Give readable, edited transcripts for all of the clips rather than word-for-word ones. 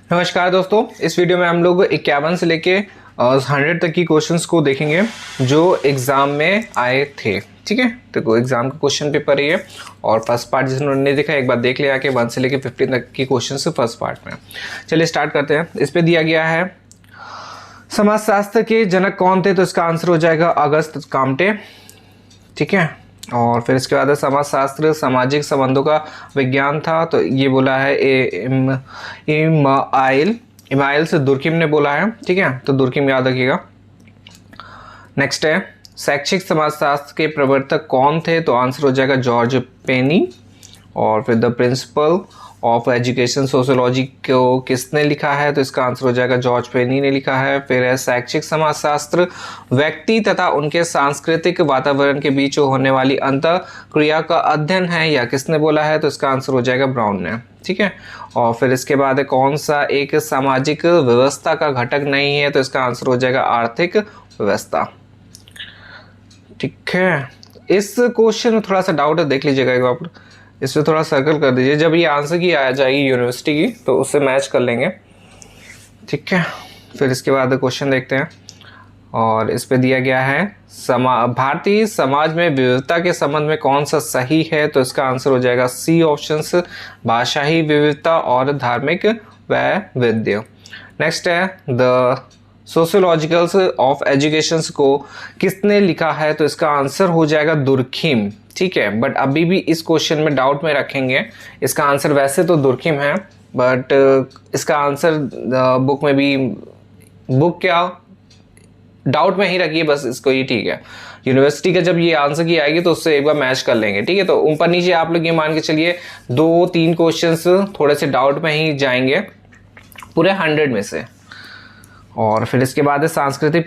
नमस्कार दोस्तों, इस वीडियो में हम लोग 51 से लेके 100 तक की क्वेश्चंस को देखेंगे जो एग्जाम में आए थे। ठीक है, तो एग्जाम का क्वेश्चन पेपर है और फर्स्ट पार्ट जिन्होंने नहीं देखा एक बार देख लिया कि 1 से लेके 15 तक की क्वेश्चंस फर्स्ट पार्ट में। चलिए स्टार्ट करते हैं। इस पे दिया गया है समाजशास्त्र के जनक कौन थे, तो इसका आंसर हो जाएगा अगस्त कामटे। ठीक है, और फिर इसके बाद समाजशास्त्र सामाजिक संबंधों का विज्ञान था, तो ये बोला है इमाइल से दुर्किम ने बोला है। ठीक है, तो दुर्किम याद रखिएगा। नेक्स्ट है शैक्षिक समाजशास्त्र के प्रवर्तक कौन थे, तो आंसर हो जाएगा जॉर्ज पेनी। और फिर the principle of education sociology को किसने लिखा है, तो इसका आंसर हो जाएगा जॉर्ज पेनी ने लिखा है। फिर है शैक्षिक समाजशास्त्र व्यक्ति तथा उनके सांस्कृतिक वातावरण के बीच होने वाली अंतर क्रिया का अध्ययन है, या किसने बोला है, तो इसका आंसर हो जाएगा ब्राउन ने। ठीक है, और फिर इसके बाद है कौन सा एक सामाजिक व्यवस्था का घटक नहीं है, तो इसका आंसर हो जाएगा आर्थिक व्यवस्था। ठीक है, इस क्वेश्चन में थोड़ा सा डाउट है, देख लीजिएगा एक बार, इस पर थोड़ा सर्कल कर दीजिए। जब ये आंसर की आ जाएगी यूनिवर्सिटी की तो उससे मैच कर लेंगे। ठीक है, फिर इसके बाद क्वेश्चन देखते हैं और इस पे दिया गया है भारतीय समाज में विविधता के संबंध में कौन सा सही है, तो इसका आंसर हो जाएगा सी ऑप्शंस, भाषाई विविधता और धार्मिक वैविध्य। नेक्स्ट है द सोशियोलॉजिकल्स ऑफ एजुकेशन को किसने लिखा है, तो इसका आंसर हो जाएगा दुर्खिम। ठीक है, बट अभी भी इस क्वेश्चन में डाउट में रखेंगे। इसका आंसर वैसे तो दुर्खिम है, बट इसका आंसर बुक में भी क्या डाउट में ही रखिए बस इसको ही। ठीक है, यूनिवर्सिटी का जब ये आंसर की आएगी तो उससे एक बार मैच कर लेंगे। ठीक है, तो ऊपर नीचे आप लोग ये मान के चलिए 2-3 क्वेश्चंस थोड़े से डाउट में ही जाएंगे पूरे 100 में से। और फिर इसके बाद है सांस्कृतिक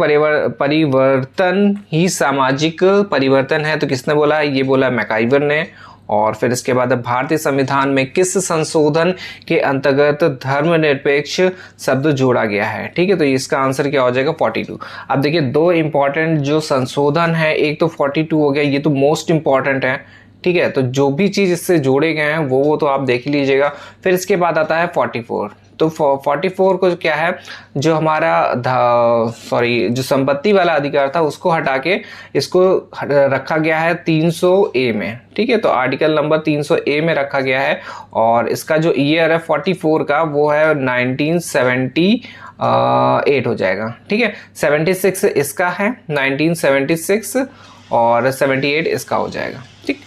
परिवर्तन ही सामाजिक परिवर्तन है, तो किसने बोला है, ये बोला मैकाइवर ने। और फिर इसके बाद भारतीय संविधान में किस संशोधन के अंतर्गत धर्मनिरपेक्ष शब्द जोड़ा गया है। ठीक है, तो इसका आंसर क्या हो जाएगा 42। अब देखिए दो इंपॉर्टेंट जो संशोधन है, एक तो 42 हो गया, ये तो मोस्ट इंपॉर्टेंट है। ठीक है, तो जो भी चीज़ इससे जोड़े गए हैं वो तो आप देख लीजिएगा। फिर इसके बाद आता है 44, तो 44 को क्या है, जो हमारा जो संपत्ति वाला अधिकार था उसको हटा के इसको रखा गया है 300A में। ठीक है, तो आर्टिकल नंबर 300A में रखा गया है और इसका जो ईयर है 44 का वो है 1978 हो जाएगा। ठीक है, 76 इसका है 1976 और 78 इसका हो जाएगा। ठीक,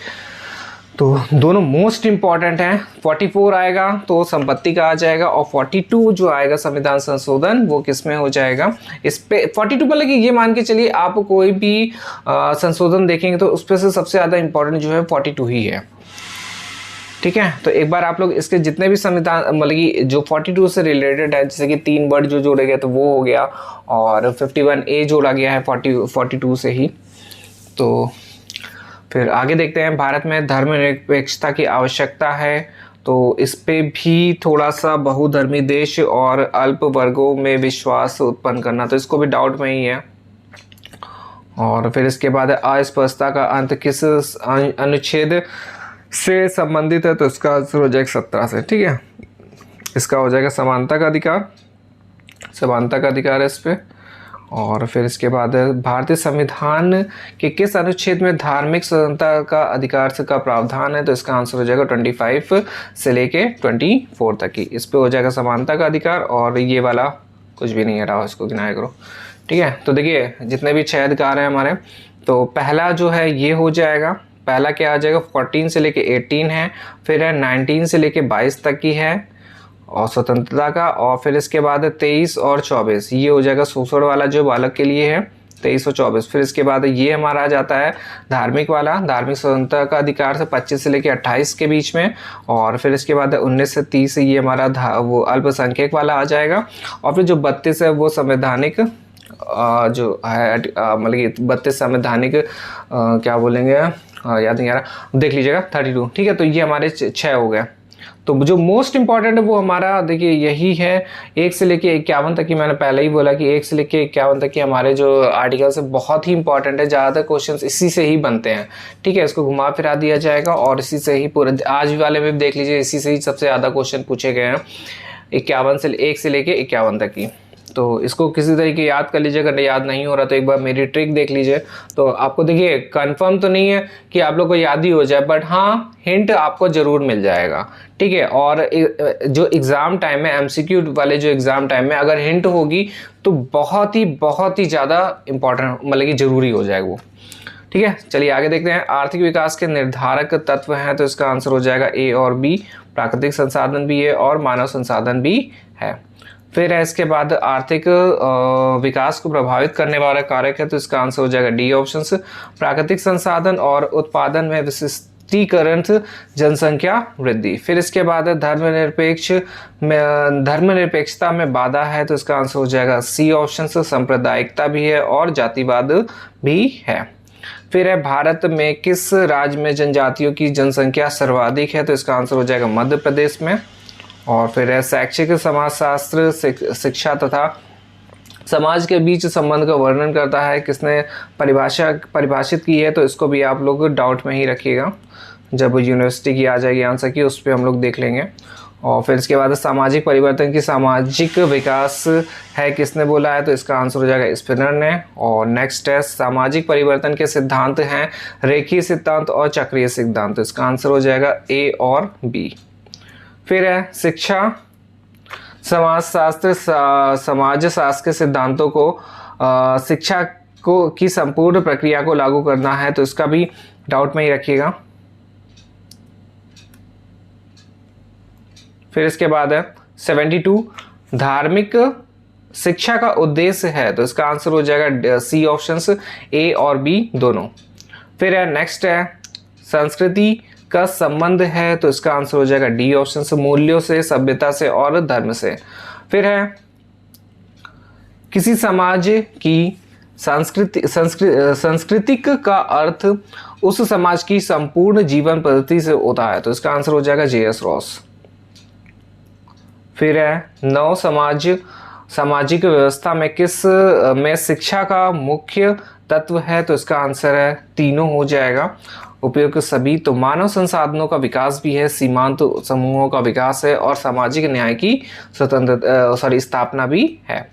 तो दोनों मोस्ट इंपॉर्टेंट हैं। 44 आएगा तो संपत्ति का आ जाएगा और 42 जो आएगा संविधान संशोधन वो किस में हो जाएगा, इस पे 42 पर लगे। ये मान के चलिए आप कोई भी संशोधन देखेंगे तो उस पर से सबसे ज़्यादा इंपॉर्टेंट जो है 42 ही है। ठीक है, तो एक बार आप लोग इसके जितने भी संविधान मतलब कि जो 42 से रिलेटेड है, जैसे कि 3 वर्ड जो जोड़े गए तो वो हो गया, और 51A जोड़ा गया है 42 से ही। तो फिर आगे देखते हैं, भारत में धर्मनिरपेक्षता की आवश्यकता है, तो इस पे भी थोड़ा सा बहुधर्मी देश और अल्प वर्गों में विश्वास उत्पन्न करना, तो इसको भी डाउट में ही है। और फिर इसके बाद अस्पष्टता का अंत किस अनुच्छेद से संबंधित है, तो इसका आंसर हो जाएगा 17 से। ठीक है, इसका हो जाएगा समानता का अधिकार, समानता का अधिकार है इस पे। और फिर इसके बाद भारतीय संविधान के किस अनुच्छेद में धार्मिक स्वतंत्रता का अधिकार का प्रावधान है, तो इसका आंसर हो जाएगा 25 से लेके 24 तक की। इस पे हो जाएगा समानता का अधिकार, और ये वाला कुछ भी नहीं है रहा, इसको गिनाया करो। ठीक है, तो देखिए जितने भी 6 अधिकार हैं हमारे, तो पहला जो है ये हो जाएगा, पहला क्या आ जाएगा 14 से लेके 18 है, फिर है 19 से लेके 22 तक की है और स्वतंत्रता का, और फिर इसके बाद 23 और 24 ये हो जाएगा शोषण वाला जो बालक के लिए है 23 और 24। फिर इसके बाद ये हमारा आ जाता है धार्मिक वाला, धार्मिक स्वतंत्रता का अधिकार से 25 से लेकर 28 के बीच में, और फिर इसके बाद 19 से 30 ये हमारा वो अल्पसंख्यक वाला आ जाएगा, और फिर जो 32 है वो संवैधानिक जो है मतलब कि 32 संवैधानिक क्या बोलेंगे याद नहीं आ रहा, देख लीजिएगा 32। ठीक है, तो ये हमारे 6 हो गए। तो जो मोस्ट इंपॉर्टेंट है वो हमारा देखिए यही है 1 से लेके 51 तक की। मैंने पहले ही बोला कि 1 से लेके 51 तक की हमारे जो आर्टिकल्स है बहुत ही इंपॉर्टेंट है, ज़्यादातर क्वेश्चंस इसी से ही बनते हैं। ठीक है, इसको घुमा फिरा दिया जाएगा और इसी से ही पूरे आज वाले में देख लीजिए, इसी से ही सबसे ज़्यादा क्वेश्चन पूछे गए हैं। 51 से 1 से लेके 51 तक की। तो इसको किसी तरीके याद कर लीजिए, अगर याद नहीं हो रहा तो एक बार मेरी ट्रिक देख लीजिए। तो आपको देखिए कंफर्म तो नहीं है कि आप लोग को याद ही हो जाए, बट हाँ हिंट आपको जरूर मिल जाएगा, ठीक है। और जो एग्ज़ाम टाइम में एमसीक्यू वाले जो एग्ज़ाम टाइम में अगर हिंट होगी तो बहुत ही ज़्यादा इंपॉर्टेंट, मतलब कि ज़रूरी हो जाएगा वो, ठीक है। चलिए आगे देखते हैं। आर्थिक विकास के निर्धारक तत्व हैं, तो इसका आंसर हो जाएगा ए और बी। प्राकृतिक संसाधन भी है और मानव संसाधन भी है। फिर है इसके बाद आर्थिक विकास को प्रभावित करने वाला कारक है, तो इसका आंसर हो जाएगा डी ऑप्शन। प्राकृतिक संसाधन और उत्पादन में विशिष्टीकरण, जनसंख्या वृद्धि। फिर इसके बाद धर्मनिरपेक्षता में बाधा है, तो इसका आंसर हो जाएगा सी ऑप्शन। सांप्रदायिकता भी है और जातिवाद भी है। फिर है भारत में किस राज्य में जनजातियों की जनसंख्या सर्वाधिक है, तो इसका आंसर हो जाएगा मध्य प्रदेश में। और फिर है शैक्षिक समाजशास्त्र शिक्षा तथा समाज के बीच संबंध का वर्णन करता है, किसने परिभाषित की है, तो इसको भी आप लोग डाउट में ही रखिएगा, जब यूनिवर्सिटी की आ जाएगी आंसर की उस पर हम लोग देख लेंगे। और फिर इसके बाद सामाजिक परिवर्तन की सामाजिक विकास है, किसने बोला है, तो इसका आंसर हो जाएगा स्पिनर ने। और नेक्स्ट है सामाजिक परिवर्तन के सिद्धांत हैं रेखीय सिद्धांत और चक्रीय सिद्धांत, तो इसका आंसर हो जाएगा ए और बी। फिर है शिक्षा समाजशास्त्र समाज शास्त्र के सिद्धांतों को शिक्षा को की संपूर्ण प्रक्रिया को लागू करना है, तो इसका भी डाउट में ही रखिएगा। फिर इसके बाद है 72 धार्मिक शिक्षा का उद्देश्य है, तो इसका आंसर हो जाएगा सी ऑप्शंस ए और बी दोनों। फिर है नेक्स्ट है संस्कृति का संबंध है, तो इसका आंसर हो जाएगा डी ऑप्शन से, मूल्यों से, सभ्यता से और धर्म से। फिर है किसी समाज की सांस्कृतिक का अर्थ उस समाज की संपूर्ण जीवन पद्धति से होता है, तो इसका आंसर हो जाएगा जे.एस. रॉस। फिर है नव सामाजिक व्यवस्था में किस में शिक्षा का मुख्य तत्व है, तो इसका आंसर है तीनों हो जाएगा। उपयोग सभी, तो मानव संसाधनों का विकास भी है, सीमांत समूहों का विकास है और सामाजिक न्याय की स्थापना भी है।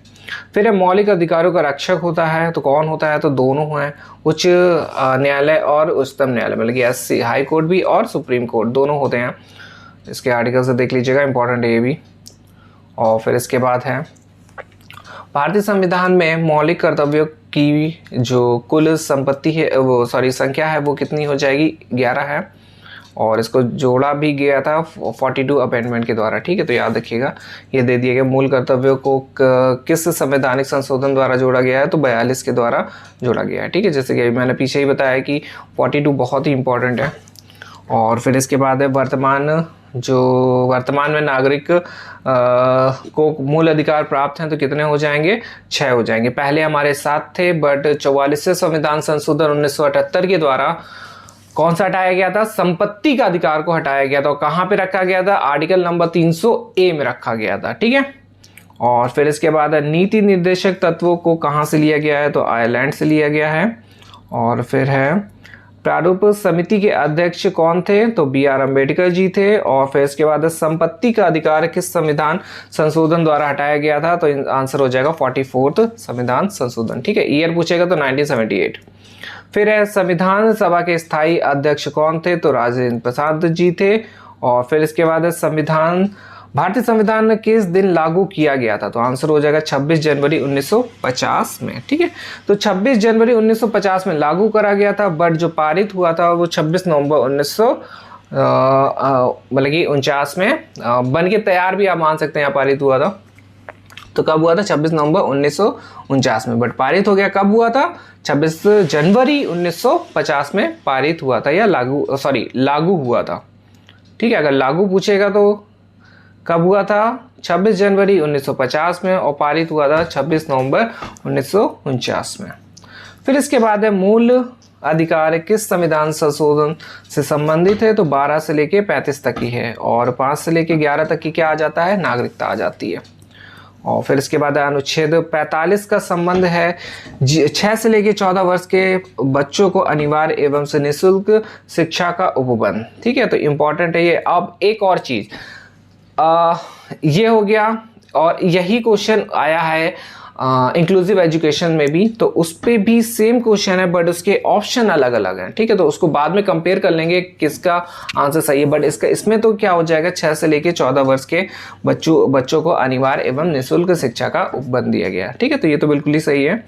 फिर है मौलिक अधिकारों का रक्षक होता है, तो कौन होता है, तो दोनों हैं, उच्च न्यायालय और उच्चतम न्यायालय, मतलब कि एससी हाई कोर्ट भी और सुप्रीम कोर्ट दोनों होते हैं। इसके आर्टिकल से देख लीजिएगा, इंपॉर्टेंट है ये भी। और फिर इसके बाद है भारतीय संविधान में मौलिक कर्तव्यों की जो कुल संपत्ति है वो संख्या है वो कितनी हो जाएगी, 11 है। और इसको जोड़ा भी गया था 42 अमेंडमेंट के द्वारा, ठीक है। तो याद रखिएगा ये दे दिए गए मूल कर्तव्यों को किस संवैधानिक संशोधन द्वारा जोड़ा गया है, तो 42 के द्वारा जोड़ा गया है, ठीक है। जैसे कि मैंने पीछे ही बताया कि 42 बहुत ही इंपॉर्टेंट है। और फिर इसके बाद है वर्तमान में नागरिक को मूल अधिकार प्राप्त हैं, तो कितने हो जाएंगे, 6 हो जाएंगे। पहले हमारे 7 थे, बट 44वें संविधान संशोधन 1978 के द्वारा कौन सा हटाया गया था, संपत्ति का अधिकार को हटाया गया था। और कहाँ पे रखा गया था, आर्टिकल नंबर 300A में रखा गया था, ठीक है। और फिर इसके बाद नीति निर्देशक तत्वों को कहाँ से लिया गया है, तो आयरलैंड से लिया गया है। और फिर है प्रारूप समिति के अध्यक्ष कौन थे, तो B.R. अम्बेडकर जी थे। और फिर इसके बाद संपत्ति का अधिकार किस संविधान संशोधन द्वारा हटाया गया था, तो आंसर हो जाएगा 44वां संविधान संशोधन, ठीक है। ईयर पूछेगा तो 1978। फिर है संविधान सभा के स्थायी अध्यक्ष कौन थे, तो राजेंद्र प्रसाद जी थे। और फिर इसके बाद भारतीय संविधान किस दिन लागू किया गया था, तो आंसर हो जाएगा 26 जनवरी 1950 में, ठीक है। तो 26 जनवरी 1950 में लागू करा गया था, बट जो पारित हुआ था वो 26 नवंबर 1949 में बन के तैयार भी आप मान सकते हैं, पारित हुआ था। तो कब हुआ था, 26 नवंबर 1949 में, बट पारित हो गया कब हुआ था, 26 जनवरी 1950 में पारित हुआ था, या लागू हुआ था, ठीक है। अगर लागू पूछेगा तो कब हुआ था, 26 जनवरी 1950 में, और पारित हुआ था 26 नवंबर 1949 में। फिर इसके बाद है मूल अधिकार किस संविधान संशोधन से संबंधित है, तो 12 से लेके 35 तक की है। और 5 से लेके 11 तक की क्या आ जाता है, नागरिकता आ जाती है। और फिर इसके बाद अनुच्छेद 45 का संबंध है 6 से लेके 14 वर्ष के बच्चों को अनिवार्य एवं निःशुल्क शिक्षा का उपबंध, ठीक है। तो इंपॉर्टेंट है ये। अब एक और चीज, ये हो गया, और यही क्वेश्चन आया है इंक्लूसिव एजुकेशन में भी, तो उस पे भी सेम क्वेश्चन है बट उसके ऑप्शन अलग अलग हैं, ठीक है। तो उसको बाद में कंपेयर कर लेंगे किसका आंसर सही है। बट इसमें तो क्या हो जाएगा, 6 से लेके 14 वर्ष के बच्चों को अनिवार्य एवं निःशुल्क शिक्षा का उपबंध दिया गया, ठीक है। तो ये तो बिल्कुल ही सही है।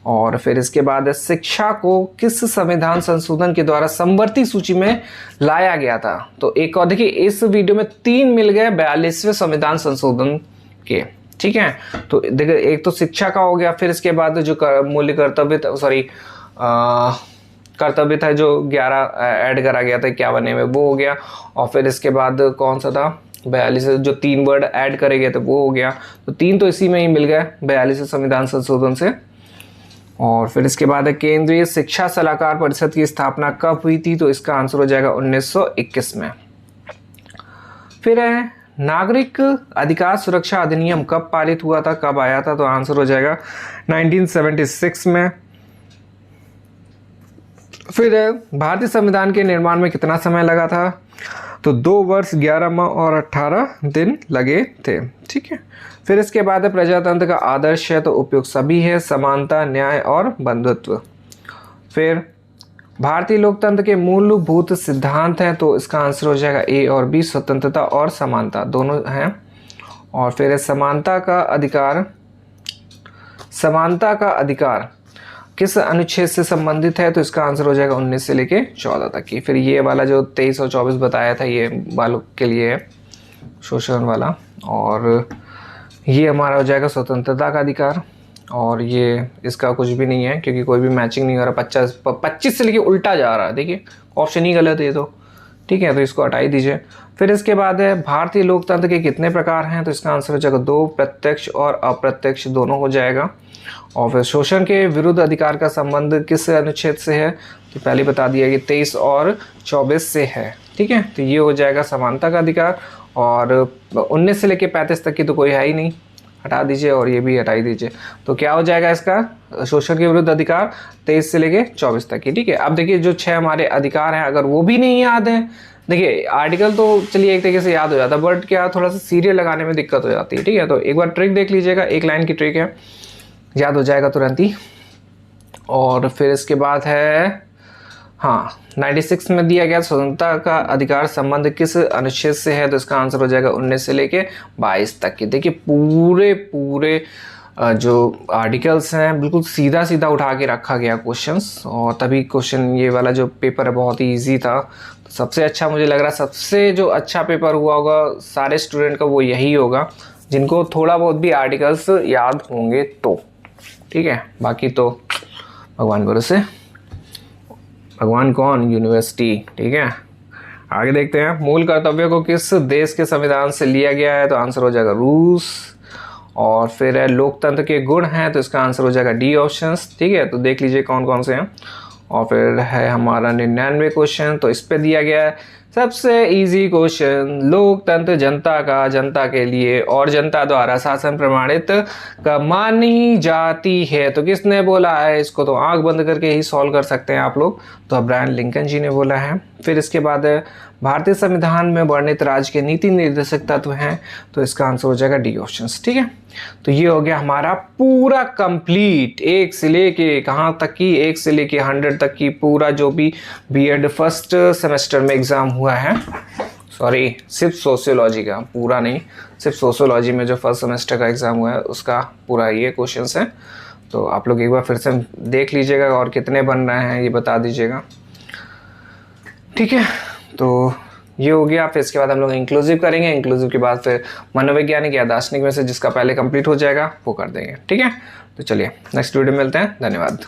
और फिर इसके बाद शिक्षा को किस संविधान संशोधन के द्वारा समवर्ती सूची में लाया गया था। तो एक और देखिए, इस वीडियो में 3 मिल गए 42वें संविधान संशोधन के, ठीक है। तो देखिए, एक तो शिक्षा का हो गया, फिर इसके बाद जो मूल्य कर्तव्य, कर्तव्य था जो 11 ऐड करा गया था 51 में, वो हो गया। और फिर इसके बाद कौन सा था, 42 जो 3 वर्ड ऐड करे गए थे वो हो गया। तो 3 तो इसी में ही मिल गए 42वें संविधान संशोधन से। और फिर इसके बाद है केंद्रीय शिक्षा सलाहकार परिषद की स्थापना कब हुई थी। तो इसका आंसर हो जाएगा 1921 में। फिर है नागरिक अधिकार सुरक्षा अधिनियम कब पारित हुआ था, कब आया था। तो आंसर हो जाएगा 1976 में। फिर है भारतीय संविधान के निर्माण में कितना समय लगा था। तो 2 वर्ष 11 माह और 18 दिन लगे थे, ठीक है। फिर इसके बाद है प्रजातंत्र का आदर्श है, तो उपयुक्त सभी है, समानता, न्याय और बंधुत्व। फिर भारतीय लोकतंत्र के मूलभूत सिद्धांत हैं, तो इसका आंसर हो जाएगा ए और बी, स्वतंत्रता और समानता दोनों हैं। और फिर है समानता का अधिकार किस अनुच्छेद से संबंधित है। तो इसका आंसर हो जाएगा 19 से लेके 14 तक की। फिर ये वाला जो 23 और 24 बताया था, ये वालों के लिए है, शोषण वाला। और ये हमारा हो जाएगा स्वतंत्रता का अधिकार। और ये इसका कुछ भी नहीं है क्योंकि कोई भी मैचिंग नहीं हो रहा, 25 से लेके उल्टा जा रहा है। देखिए ऑप्शन ही गलत है ये तो, ठीक है। तो इसको हटा ही दीजिए। फिर इसके बाद है भारतीय लोकतंत्र के कितने प्रकार हैं। तो इसका आंसर हो जाएगा 2, प्रत्यक्ष और अप्रत्यक्ष दोनों हो जाएगा। और फिर शोषण के विरुद्ध अधिकार का संबंध किस अनुच्छेद से है। तो पहले बता दिया कि 23 और 24 से है, ठीक है। तो ये हो जाएगा समानता का अधिकार। और 19 से लेके 35 तक की तो कोई है ही नहीं, हटा दीजिए। और ये भी हटा ही दीजिए। तो क्या हो जाएगा इसका, शोषण के विरुद्ध अधिकार 23 से लेके 24 तक की, ठीक है। अब देखिए जो 6 हमारे अधिकार हैं, अगर वो भी नहीं याद है, देखिए आर्टिकल तो चलिए एक तरीके से याद हो जाता है, बट क्या थोड़ा सा सीरियल लगाने में दिक्कत हो जाती है, ठीक है। तो एक बार ट्रिक देख लीजिएगा, 1 लाइन की ट्रिक है, याद हो जाएगा तुरंत ही। और फिर इसके बाद है 96 में दिया गया स्वतंत्रता का अधिकार संबंध किस अनुच्छेद से है। तो इसका आंसर हो जाएगा 19 से लेके 22 तक की। देखिए पूरे जो आर्टिकल्स हैं बिल्कुल सीधा सीधा उठा के रखा गया क्वेश्चंस, और तभी क्वेश्चन ये वाला जो पेपर है बहुत ही ईजी था। तो सबसे अच्छा मुझे लग रहा है, सबसे जो अच्छा पेपर हुआ होगा सारे स्टूडेंट का वो यही होगा जिनको थोड़ा बहुत भी आर्टिकल्स याद होंगे तो, ठीक है। बाकी तो भगवान भरोसे, भगवान कौन, यूनिवर्सिटी, ठीक है। आगे देखते हैं मूल कर्तव्य को किस देश के संविधान से लिया गया है। तो आंसर हो जाएगा रूस। और फिर है लोकतंत्र के गुण हैं, तो इसका आंसर हो जाएगा डी ऑप्शंस, ठीक है। तो देख लीजिए कौन कौन से हैं। और फिर है हमारा 99 क्वेश्चन, तो इस पे दिया गया है सबसे इजी क्वेश्चन, लोकतंत्र जनता का, जनता के लिए और जनता द्वारा शासन प्रमाणित का मानी जाती है। तो किसने बोला है इसको, तो आंख बंद करके ही सॉल्व कर सकते हैं आप लोग। तो अब्राहम लिंकन जी ने बोला है। फिर इसके बाद भारतीय संविधान में वर्णित राज्य के नीति निर्देशक तत्व हैं, तो इसका आंसर हो जाएगा डी ऑप्शंस, ठीक है। तो ये हो गया हमारा पूरा कंप्लीट, 1 से लेके कहाँ तक की, 1 से लेके 100 तक की पूरा जो भी बीएड फर्स्ट सेमेस्टर में एग्जाम हुआ है, सॉरी सिर्फ सोशियोलॉजी का, पूरा नहीं, सिर्फ सोशियोलॉजी में जो फर्स्ट सेमेस्टर का एग्जाम हुआ है उसका पूरा ये क्वेश्चंस है। तो आप लोग एक बार फिर से देख लीजिएगा और कितने बन रहे हैं ये बता दीजिएगा, ठीक है। तो ये हो गया। फिर इसके बाद हम लोग इंक्लूसिव करेंगे, इंक्लूसिव के बाद फिर मनोवैज्ञानिक या दार्शनिक में से जिसका पहले कंप्लीट हो जाएगा वो कर देंगे, ठीक है। तो चलिए नेक्स्ट वीडियो में मिलते हैं, धन्यवाद।